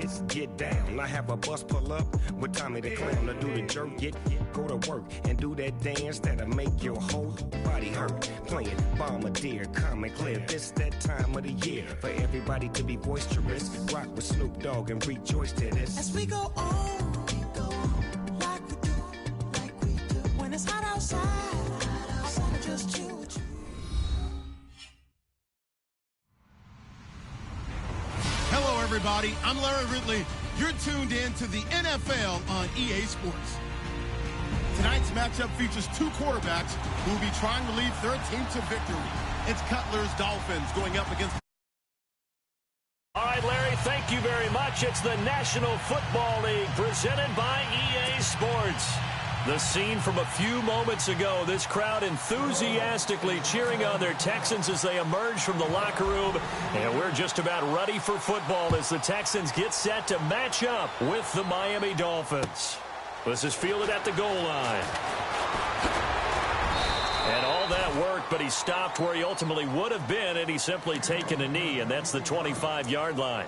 is get down. I have a bus pull up with Tommy the Clown to do the jerk, go to work and do that dance that'll make your whole body hurt. Playing Bombardier, Common Clear, this that time of the year for everybody to be boisterous. Rock with Snoop Dogg and rejoice to this. As we go on, like we do, when it's hot outside, I wanna just chill with you. Hello, everybody. I'm Larry Ridley. You're tuned in to the NFL on EA Sports. Tonight's matchup features two quarterbacks who will be trying to lead their team to victory. It's Cutler's Dolphins going up against... All right, Larry, thank you very much. It's the National Football League presented by EA Sports. The scene from a few moments ago, this crowd enthusiastically cheering on their Texans as they emerge from the locker room. And we're just about ready for football as the Texans get set to match up with the Miami Dolphins. This is fielded at the goal line. And all that worked, but he stopped where he ultimately would have been, and he's simply taken a knee, and that's the 25-yard line.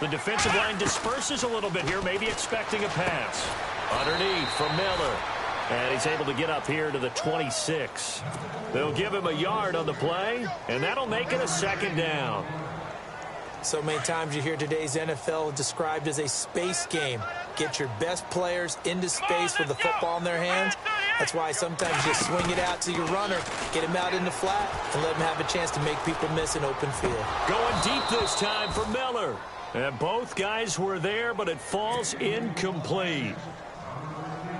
The defensive line disperses a little bit here, maybe expecting a pass. Underneath from Miller. And he's able to get up here to the 26. They'll give him a yard on the play, and that'll make it a second down. So many times you hear today's NFL described as a space game. Get your best players into space with the football in their hands. That's why sometimes you swing it out to your runner, get him out in the flat, and let him have a chance to make people miss an open field. Going deep this time for Miller. And both guys were there, but it falls incomplete.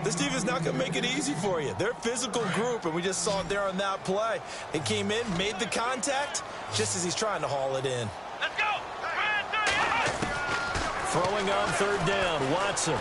This defense is not going to make it easy for you. They're a physical group, and we just saw it there on that play. It came in, made the contact, just as he's trying to haul it in. Let's go! Throwing on third down, Watson.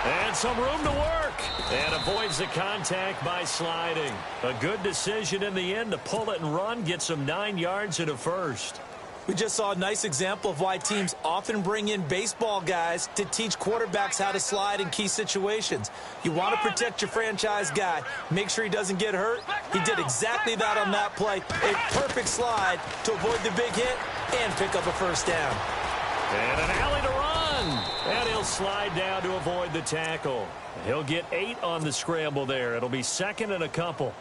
And some room to work. And avoids the contact by sliding. A good decision in the end to pull it and run, get some 9 yards and a first. We just saw a nice example of why teams often bring in baseball guys to teach quarterbacks how to slide in key situations. You want to protect your franchise guy. Make sure he doesn't get hurt. He did exactly that on that play. A perfect slide to avoid the big hit and pick up a first down. And an alley to run. And he'll slide down to avoid the tackle. He'll get 8 on the scramble there. It'll be second and a couple.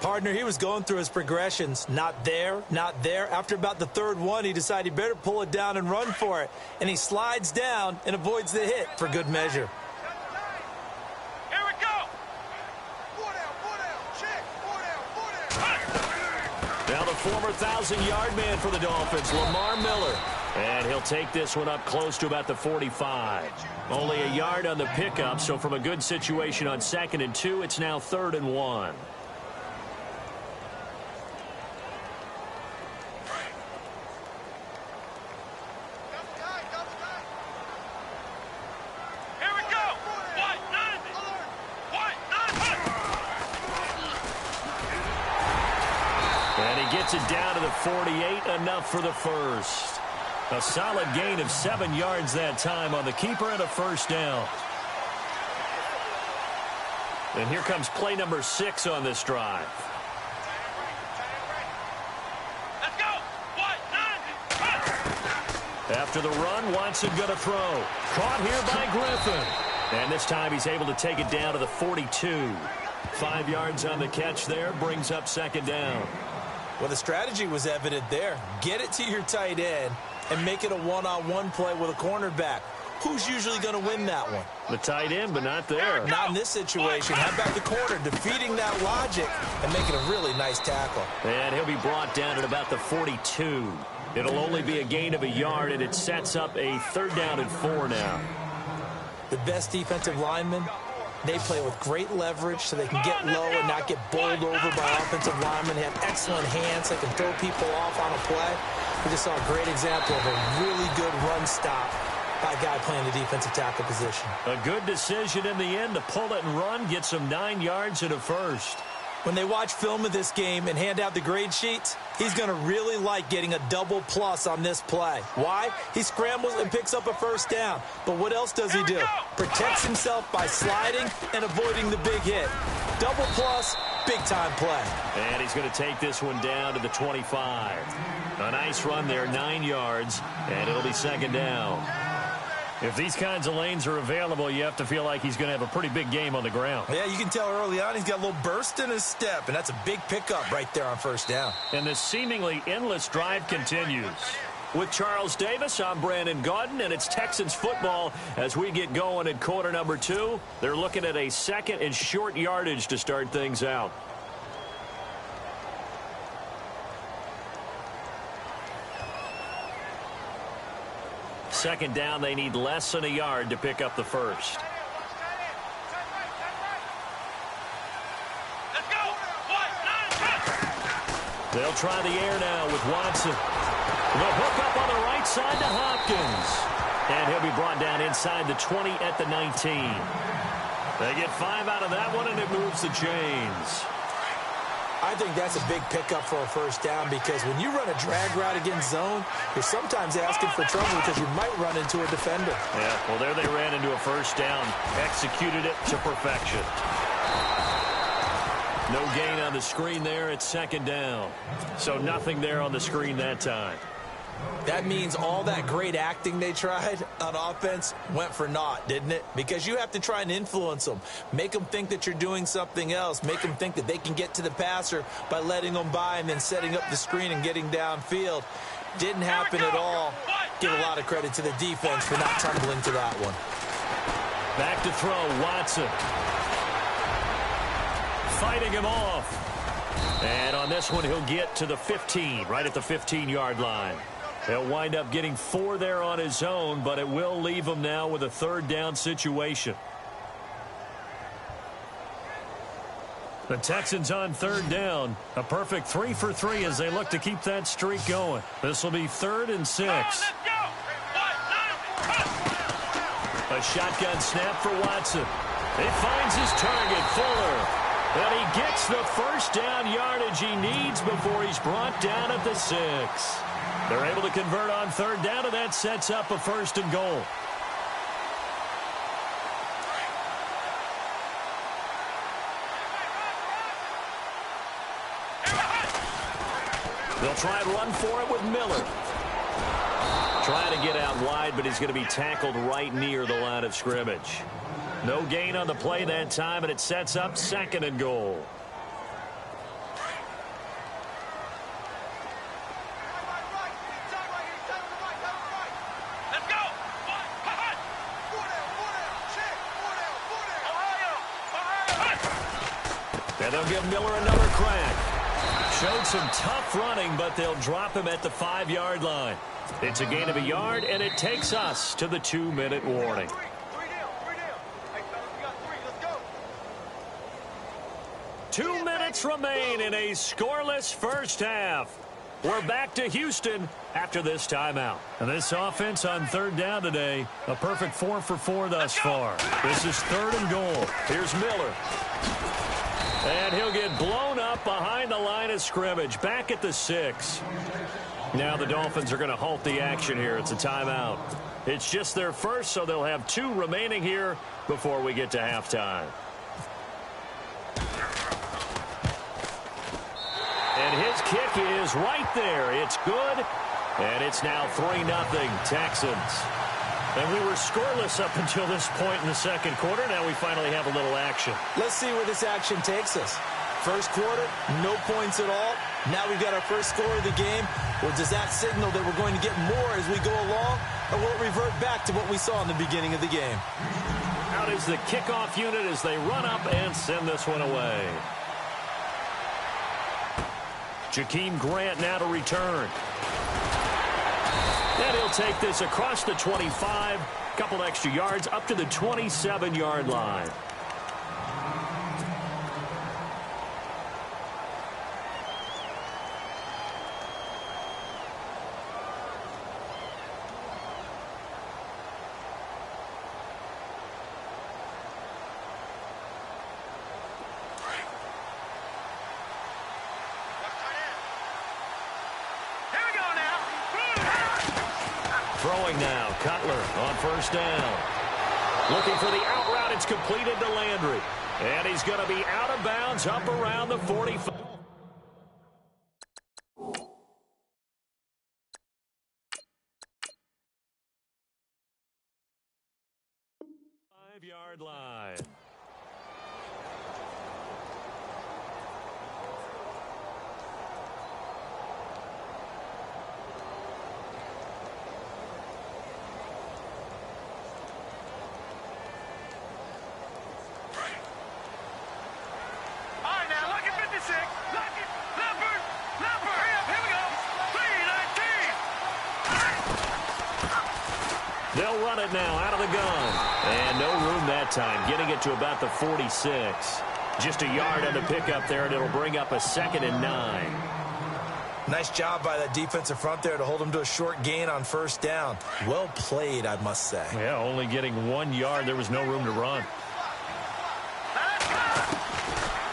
Partner, he was going through his progressions. Not there, not there. After about the third one, he decided he better pull it down and run for it. And he slides down and avoids the hit for good measure. Here we go. 4 down, check. 4 down. Now the former 1,000-yard man for the Dolphins, Lamar Miller. And he'll take this one up close to about the 45. Only a yard on the pickup, so from a good situation on 2nd and 2, it's now 3rd and 1. Gets it down to the 48, enough for the first. A solid gain of 7 yards that time on the keeper and a first down. And here comes play number 6 on this drive. Let's go. After the run, Watson going to throw. Caught here by Griffin. And this time he's able to take it down to the 42. 5 yards on the catch there, brings up second down. Well, the strategy was evident there. Get it to your tight end and make it a one-on-one play with a cornerback. Who's usually going to win that one? The tight end, but not there. Not in this situation. How about the corner defeating that logic and making a really nice tackle? And he'll be brought down at about the 42. It'll only be a gain of a yard, and it sets up a 3rd down and 4 now. The best defensive linemen, they play with great leverage so they can get low and not get bowled over by offensive linemen. They have excellent hands. They can throw people off on a play. We just saw a great example of a really good run stop by a guy playing the defensive tackle position. A good decision in the end to pull it and run, get some 9 yards and a first. When they watch film of this game and hand out the grade sheets, he's going to really like getting a double plus on this play. Why? He scrambles and picks up a first down. But what else does he do? Protects himself by sliding and avoiding the big hit. Double plus, big-time play. And he's going to take this one down to the 25. A nice run there, 9 yards, and it'll be second down. If these kinds of lanes are available, you have to feel like he's going to have a pretty big game on the ground. Yeah, you can tell early on he's got a little burst in his step, and that's a big pickup right there on first down. And this seemingly endless drive continues. With Charles Davis, I'm Brandon Gaudin, and it's Texans football as we get going at quarter number 2. They're looking at a second and short yardage to start things out. Second down, they need less than a yard to pick up the first. Let's go. 1, 9, 10. They'll try the air now with Watson. The hook up on the right side to Hopkins. And he'll be brought down inside the 20 at the 19. They get 5 out of that one, and it moves the chains. I think that's a big pickup for a first down because when you run a drag route against zone, you're sometimes asking for trouble because you might run into a defender. Yeah, well, there they ran into a first down. Executed it to perfection. No gain on the screen there. It's second down. So nothing there on the screen that time. That means all that great acting they tried on offense went for naught, didn't it? Because you have to try and influence them. Make them think that you're doing something else. Make them think that they can get to the passer by letting them by and then setting up the screen and getting downfield. Didn't happen at all. Give a lot of credit to the defense for not tumbling to that one. Back to throw, Watson. Fighting him off. And on this one, he'll get to the 15, right at the 15-yard line. He'll wind up getting 4 there on his own, but it will leave him now with a third down situation. The Texans on third down. A perfect 3 for 3 as they look to keep that streak going. This will be 3rd and 6. Let's go. 1, 9, 10. A shotgun snap for Watson. He finds his target, Fuller. And he gets the first down yardage he needs before he's brought down at the 6. They're able to convert on third down, and that sets up a 1st and goal. They'll try and run for it with Miller. Trying to get out wide, but he's going to be tackled right near the line of scrimmage. No gain on the play that time, and it sets up 2nd and goal. Let's go. 1, And they'll give Miller another crack. Showed some tough running, but they'll drop him at the 5-yard line. It's a gain of a yard, and it takes us to the 2-minute warning. 2 minutes remain in a scoreless first half. We're back to Houston after this timeout. And this offense on third down today, a perfect 4 for 4 thus far. This is 3rd and goal. Here's Miller. And he'll get blown up behind the line of scrimmage, back at the 6. Now the Dolphins are going to halt the action here. It's a timeout. It's just their first, so they'll have 2 remaining here before we get to halftime. And his kick is right there. It's good. And it's now 3-0 Texans. And we were scoreless up until this point in the second quarter. Now we finally have a little action. Let's see where this action takes us. First quarter, no points at all. Now we've got our first score of the game. Well, does that signal that we're going to get more as we go along? Or will it revert back to what we saw in the beginning of the game? Out is the kickoff unit as they run up and send this one away. Jakeem Grant now to return. And he'll take this across the 25. Couple extra yards up to the 27-yard line. Throwing now, Cutler on first down. Looking for the out route. It's completed to Landry. And he's going to be out of bounds up around the 45. 5-yard line. They'll run it now out of the gun. And no room that time, getting it to about the 46. Just a yard on the pickup there, and it'll bring up a 2nd and 9. Nice job by that defensive front there to hold him to a short gain on first down. Well played, I must say. Yeah, only getting 1 yard. There was no room to run.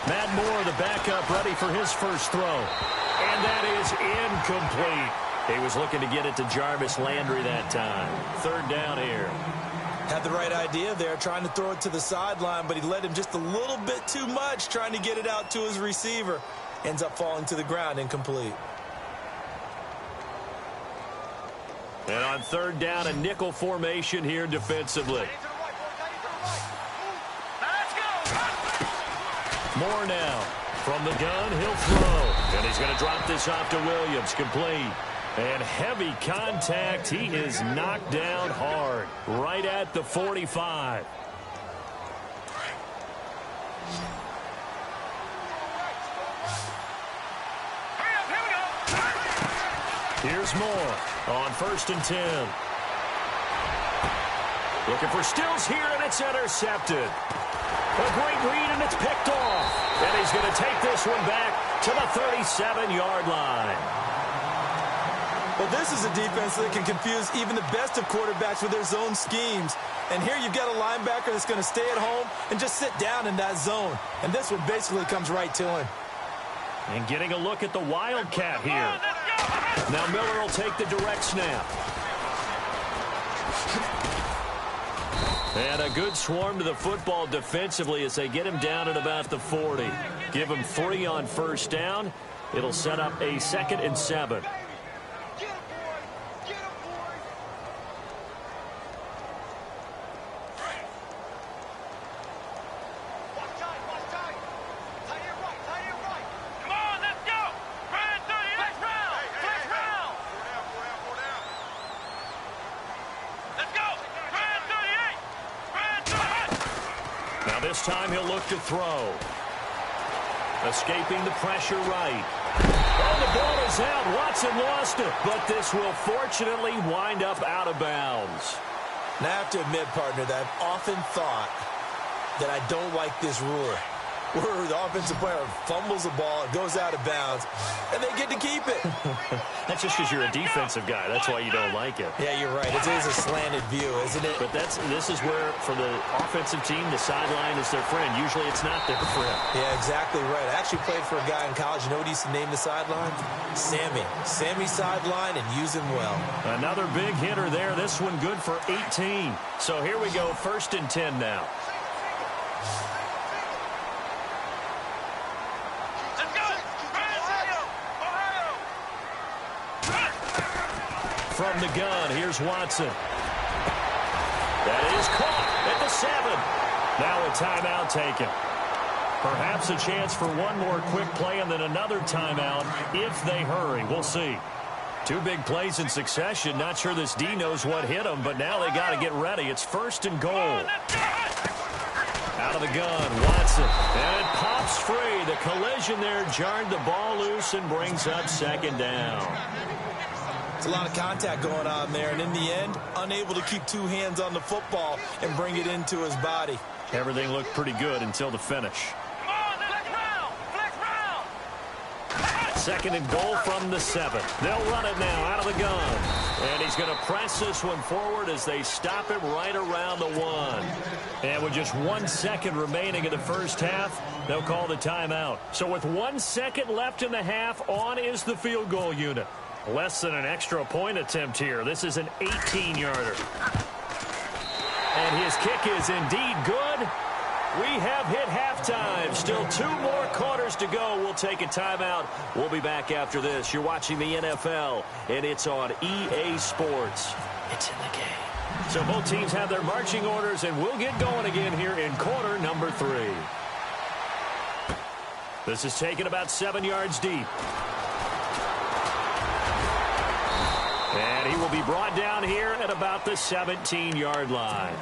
Matt Moore, the backup, ready for his first throw. And that is incomplete. He was looking to get it to Jarvis Landry that time. 3rd down here. Had the right idea there, trying to throw it to the sideline, but he led him just a little bit too much, trying to get it out to his receiver. Ends up falling to the ground, incomplete. And on 3rd down, a nickel formation here defensively. Moore now. From the gun, he'll throw. And he's going to drop this off to Williams. Complete. And heavy contact. He is knocked down hard. Right at the 45. Here's Moore on 1st and 10. Looking for Stills here, and it's intercepted. A great read, and it's picked off. And he's going to take this one back to the 37-yard line. Well, this is a defense that can confuse even the best of quarterbacks with their zone schemes. And here you've got a linebacker that's going to stay at home and just sit down in that zone. And this one basically comes right to him. And getting a look at the Wildcat here. Now Miller will take the direct snap. And a good swarm to the football defensively as they get him down at about the 40. Give him 3 on first down. It'll set up a 2nd and 7. This time he'll look to throw. Escaping the pressure right. Oh, the ball is out. Watson lost it. But this will fortunately wind up out of bounds. Now, I have to admit, partner, that I've often thought that I don't like this rule, where the offensive player fumbles the ball, it goes out of bounds, and they get to keep it. That's just because you're a defensive guy. That's why you don't like it. Yeah, you're right. It is a slanted view, isn't it? But this is where, for the offensive team, the sideline is their friend. Usually it's not their friend. Yeah, exactly right. I actually played for a guy in college. You know what he used to name the sideline? Sammy. Sammy sideline, and use him well. Another big hitter there. This one good for 18. So here we go, 1st and 10 now. From the gun, here's Watson. That is caught at the 7. Now a timeout taken. Perhaps a chance for one more quick play and then another timeout if they hurry. We'll see. 2 big plays in succession. Not sure this D knows what hit them, but now they got to get ready. It's 1st and goal. Out of the gun, Watson. And it pops free. The collision there jarred the ball loose and brings up 2nd down. It's a lot of contact going on there, and in the end, unable to keep 2 hands on the football and bring it into his body. Everything looked pretty good until the finish. 2nd and goal from the 7. They'll run it now out of the gun. And he's going to press this one forward as they stop him right around the 1. And with just 1 second remaining in the first half, they'll call the timeout. So with 1 second left in the half, on is the field goal unit. Less than an extra point attempt here. This is an 18-yarder. And his kick is indeed good. We have hit halftime. Still 2 more quarters to go. We'll take a timeout. We'll be back after this. You're watching the NFL, and it's on EA Sports. It's in the game. So both teams have their marching orders, and we'll get going again here in quarter number 3. This is taken about 7 yards deep. And he will be brought down here at about the 17-yard line.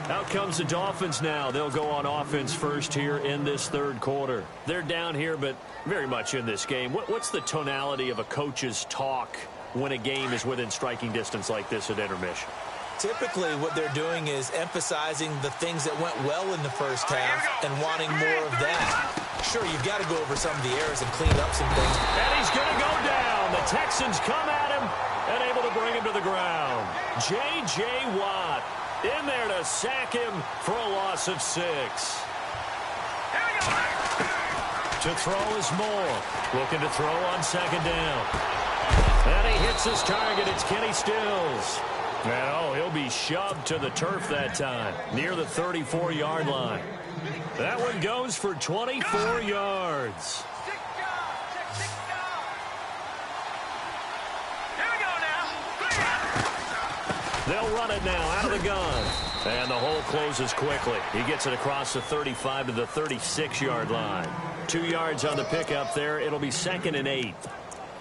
Out comes the Dolphins now. They'll go on offense first here in this third quarter. They're down here, but very much in this game. What's the tonality of a coach's talk when a game is within striking distance like this at intermission? Typically, what they're doing is emphasizing the things that went well in the first half and wanting more of that. Sure, you've got to go over some of the errors and clean up some things. And he's going to go down. The Texans come at him and able to bring him to the ground. J.J. Watt in there to sack him for a loss of 6. To throw is Moore. Looking to throw on second down. And he hits his target. It's Kenny Stills. And, he'll be shoved to the turf that time, near the 34-yard line. That one goes for 24 yards. They'll run it now out of the gun. And the hole closes quickly. He gets it across the 35 to the 36-yard line. 2 yards on the pickup there. It'll be 2nd and 8.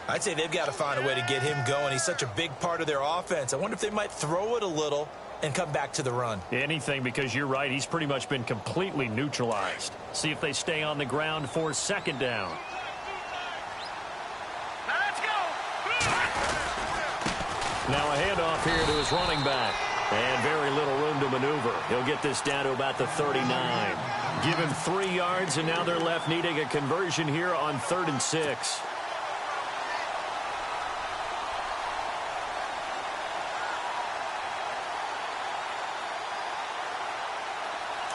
I'd say they've got to find a way to get him going. He's such a big part of their offense. I wonder if they might throw it a little and come back to the run. Anything, because you're right. He's pretty much been completely neutralized. See if they stay on the ground for 2nd down. Now a handoff here to his running back. And very little room to maneuver. He'll get this down to about the 39. Give him 3 yards, and now they're left needing a conversion here on 3rd and 6.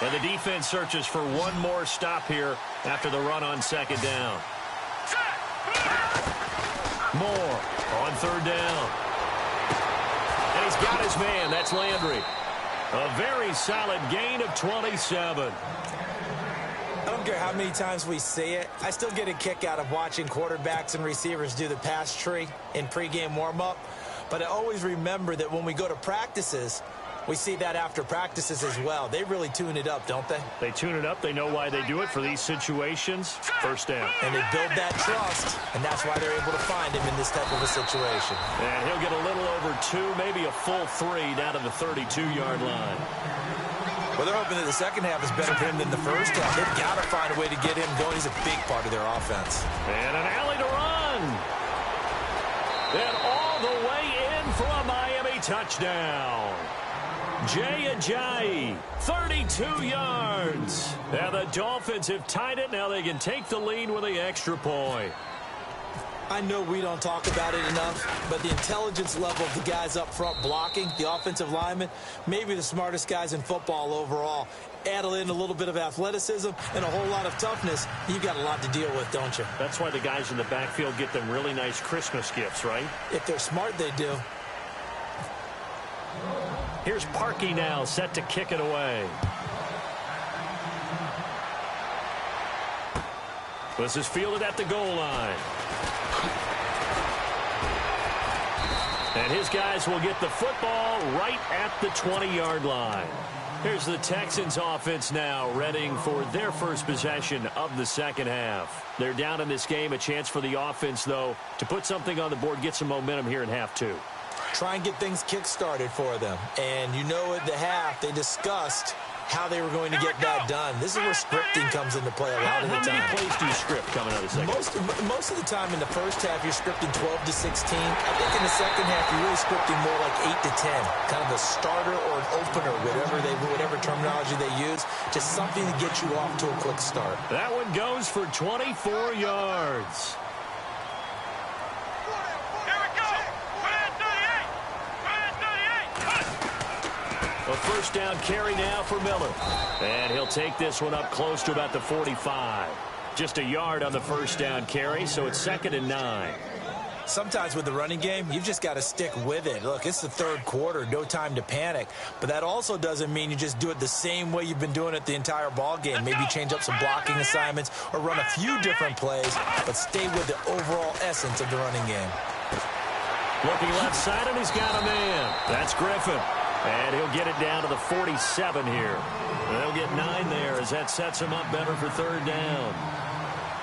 And the defense searches for one more stop here after the run on 2nd down. Moore on 3rd down. And he's got his man. That's Landry. A very solid gain of 27. I don't care how many times we see it. I still get a kick out of watching quarterbacks and receivers do the pass tree in pregame warm-up. But I always remember that when we go to practices, we see that after practices as well. They really tune it up, don't they? They tune it up. They know why they do it for these situations. 1st down. And they build that trust, and that's why they're able to find him in this type of a situation. And he'll get a little over 2, maybe a full 3 down to the 32-yard line. Well, they're hoping that the second half is better for him than the first half. They've got to find a way to get him going. He's a big part of their offense. And an alley to run. And all the way in for a Miami touchdown. Jay Ajayi, 32 yards. Now the Dolphins have tied it. Now they can take the lead with the extra point. I know we don't talk about it enough, but the intelligence level of the guys up front blocking, the offensive linemen, maybe the smartest guys in football overall. Add in a little bit of athleticism and a whole lot of toughness, you've got a lot to deal with, don't you? That's why the guys in the backfield get them really nice Christmas gifts, right? If they're smart, they do. Here's Parkey now, set to kick it away. This is fielded at the goal line. And his guys will get the football right at the 20-yard line. Here's the Texans offense now, readying for their first possession of the second half. They're down in this game. A chance for the offense, though, to put something on the board, get some momentum here in half 2. Try and get things kick-started for them. And you know at the half, they discussed how they were going to get that done. This is where scripting comes into play a lot of the time. How many plays do you script coming out of the second? Most of the time in the first half, you're scripting 12 to 16. I think in the second half, you're really scripting more like 8 to 10. Kind of a starter or an opener, whatever terminology they use. Just something to get you off to a quick start. That one goes for 24 yards. A first down carry now for Miller. And he'll take this one up close to about the 45. Just a yard on the first down carry, so it's 2nd and 9. Sometimes with the running game, you've just got to stick with it. Look, it's the third quarter, no time to panic. But that also doesn't mean you just do it the same way you've been doing it the entire ball game. Maybe change up some blocking assignments or run a few different plays, but stay with the overall essence of the running game. Looking left side, and he's got a man. That's Griffin. And he'll get it down to the 47 here. And they'll get 9 there as that sets him up better for third down.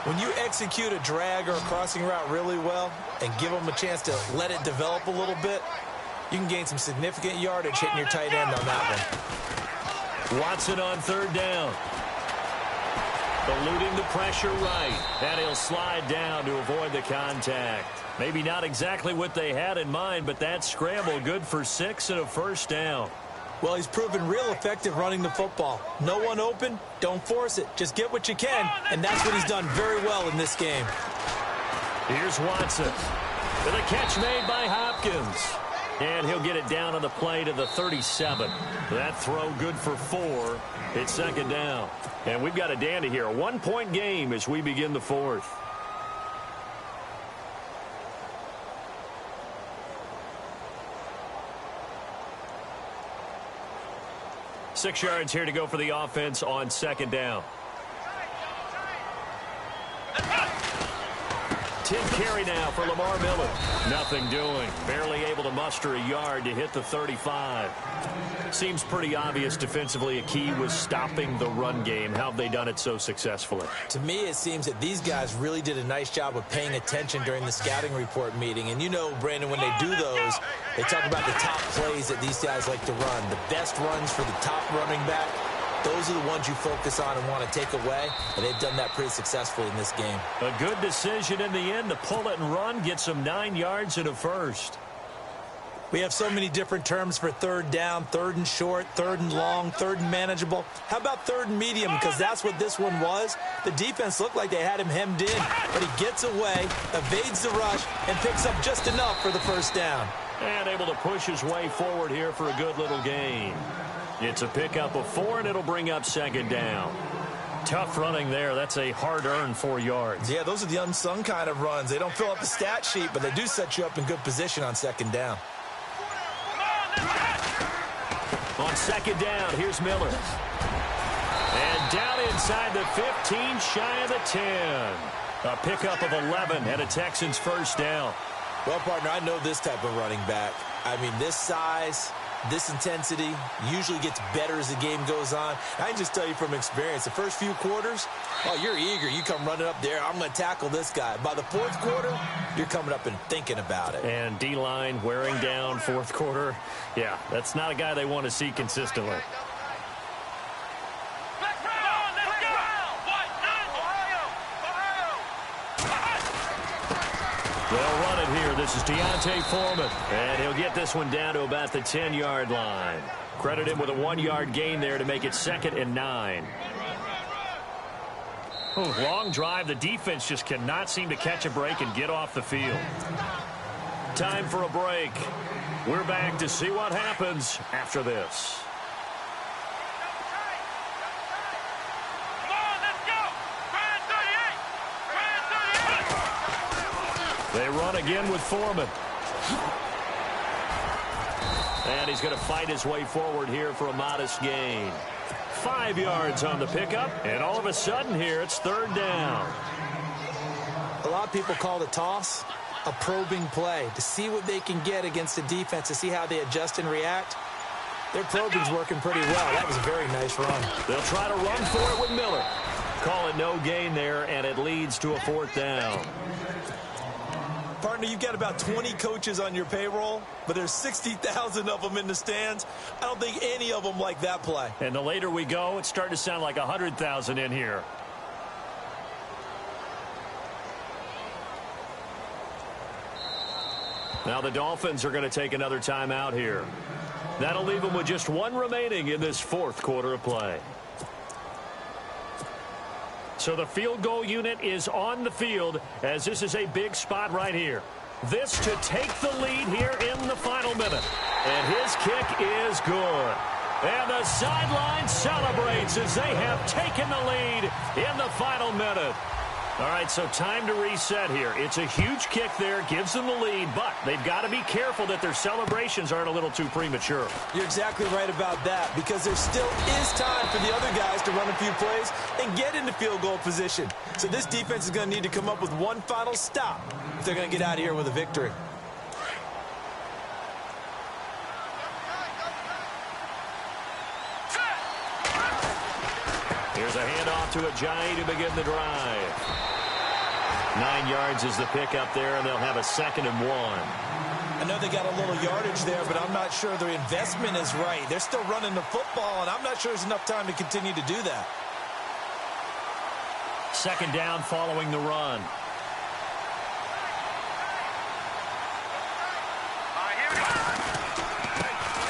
When you execute a drag or a crossing route really well and give them a chance to let it develop a little bit, you can gain some significant yardage hitting your tight end on that one. Watson on third down. Eluding the pressure right. And he'll slide down to avoid the contact. Maybe not exactly what they had in mind, but that scramble good for 6 and a first down. Well, he's proven real effective running the football. No one open, don't force it. Just get what you can, and that's what he's done very well in this game. Here's Watson with a catch made by Hopkins. And he'll get it down on the play to the 37. That throw good for 4. It's second down. And we've got a dandy here. A 1-point game as we begin the fourth. Six yards here to go for the offense on second down. 10 carry now for Lamar Miller. Nothing doing. Barely able to muster a yard to hit the 35. Seems pretty obvious defensively a key was stopping the run game. How have they done it so successfully? To me, it seems that these guys really did a nice job of paying attention during the scouting report meeting. And you know, Brandon, when they do those, they talk about the top plays that these guys like to run. The best runs for the top running back. Those are the ones you focus on and want to take away, and they've done that pretty successfully in this game. A good decision in the end to pull it and run, get some 9 yards and a first. We have so many different terms for third down, third and short, third and long, third and manageable. How about third and medium? Because that's what this one was. The defense looked like they had him hemmed in, but he gets away, evades the rush, and picks up just enough for the first down. And able to push his way forward here for a good little gain. It's a pickup of 4, and it'll bring up second down. Tough running there. That's a hard-earned 4 yards. Yeah, those are the unsung kind of runs. They don't fill up the stat sheet, but they do set you up in good position on second down. On second down, here's Miller. And down inside the 15, shy of the 10. A pickup of 11 and a Texans first down. Well, partner, I know this type of running back. I mean, this size, this intensity usually gets better as the game goes on. I can just tell you from experience, the first few quarters, oh, you're eager. You come running up there, I'm going to tackle this guy. By the fourth quarter, you're coming up and thinking about it. And D-line wearing down fourth quarter. Yeah, that's not a guy they want to see consistently. They'll run it here. This is Deontay Foreman. And he'll get this one down to about the 10-yard line. Credit him with a 1-yard gain there to make it 2nd and 9. Long drive. The defense just cannot seem to catch a break and get off the field. Time for a break. We're back to see what happens after this. They run again with Foreman. And he's going to fight his way forward here for a modest gain. 5 yards on the pickup, and all of a sudden here it's third down. A lot of people call the toss a probing play to see what they can get against the defense, to see how they adjust and react. Their probing's working pretty well. That was a very nice run. They'll try to run for it with Miller. Call it no gain there, and it leads to a fourth down. Partner, you've got about 20 coaches on your payroll, but there's 60,000 of them in the stands. I don't think any of them like that play. And the later we go, it's starting to sound like 100,000 in here. Now the Dolphins are going to take another timeout here. That'll leave them with just 1 remaining in this fourth quarter of play. So the field goal unit is on the field as this is a big spot right here. This to take the lead here in the final minute. And his kick is good. And the sideline celebrates as they have taken the lead in the final minute. All right, so time to reset here. It's a huge kick there, gives them the lead, but they've got to be careful that their celebrations aren't a little too premature. You're exactly right about that, because there still is time for the other guys to run a few plays and get into field goal position. So this defense is going to need to come up with one final stop if they're going to get out of here with a victory. Here's a handoff to Ajayi to begin the drive. 9 yards is the pickup there, and they'll have a 2nd and 1. I know they got a little yardage there, but I'm not sure their investment is right. They're still running the football, and I'm not sure there's enough time to continue to do that. 2nd down following the run.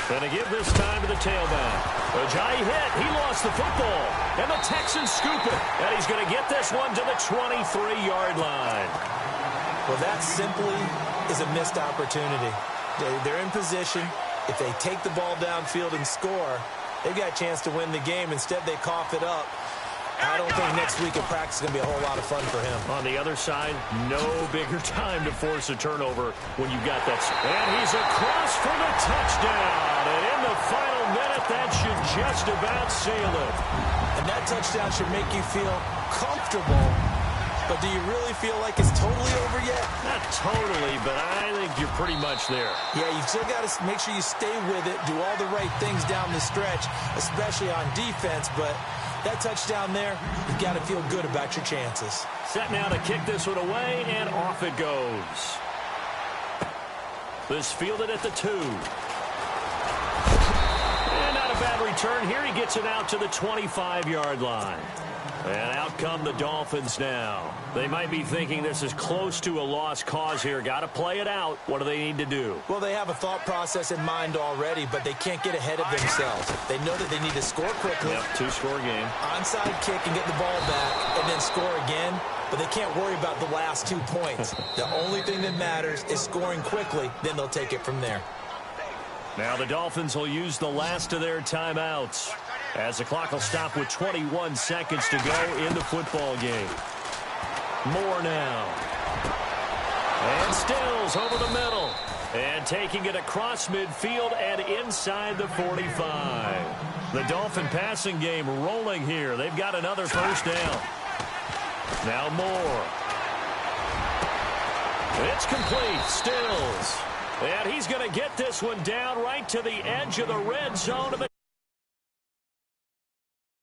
Going to give this time to the tailback. Ajayi hit. He lost the football. And the Texans scoop it. And he's going to get this one to the 23-yard line. Well, that simply is a missed opportunity. They're in position. If they take the ball downfield and score, they've got a chance to win the game. Instead, they cough it up. I don't think next week in practice is going to be a whole lot of fun for him. On the other side, no bigger time to force a turnover when you've got that. And he's across for the touchdown. And in the final minute, that should just about seal it. And that touchdown should make you feel comfortable. But do you really feel like it's totally over yet? Not totally, but I think you're pretty much there. Yeah, you've still got to make sure you stay with it, do all the right things down the stretch, especially on defense. But that touchdown there, you've got to feel good about your chances. Set now to kick this one away, and off it goes. This fielded at the 2. And not a bad return here. He gets it out to the 25-yard line. And out come the Dolphins now. They might be thinking this is close to a lost cause here. Got to play it out. What do they need to do? Well, they have a thought process in mind already, but they can't get ahead of themselves. They know that they need to score quickly. Yep, 2-score game. Onside kick and get the ball back and then score again, but they can't worry about the last 2 points. The only thing that matters is scoring quickly, then they'll take it from there. Now the Dolphins will use the last of their timeouts as the clock will stop with 21 seconds to go in the football game. More now. And Stills over the middle. And taking it across midfield and inside the 45. The Dolphin passing game rolling here. They've got another first down. Now Moore. It's complete. Stills. And he's going to get this one down right to the edge of the red zone of the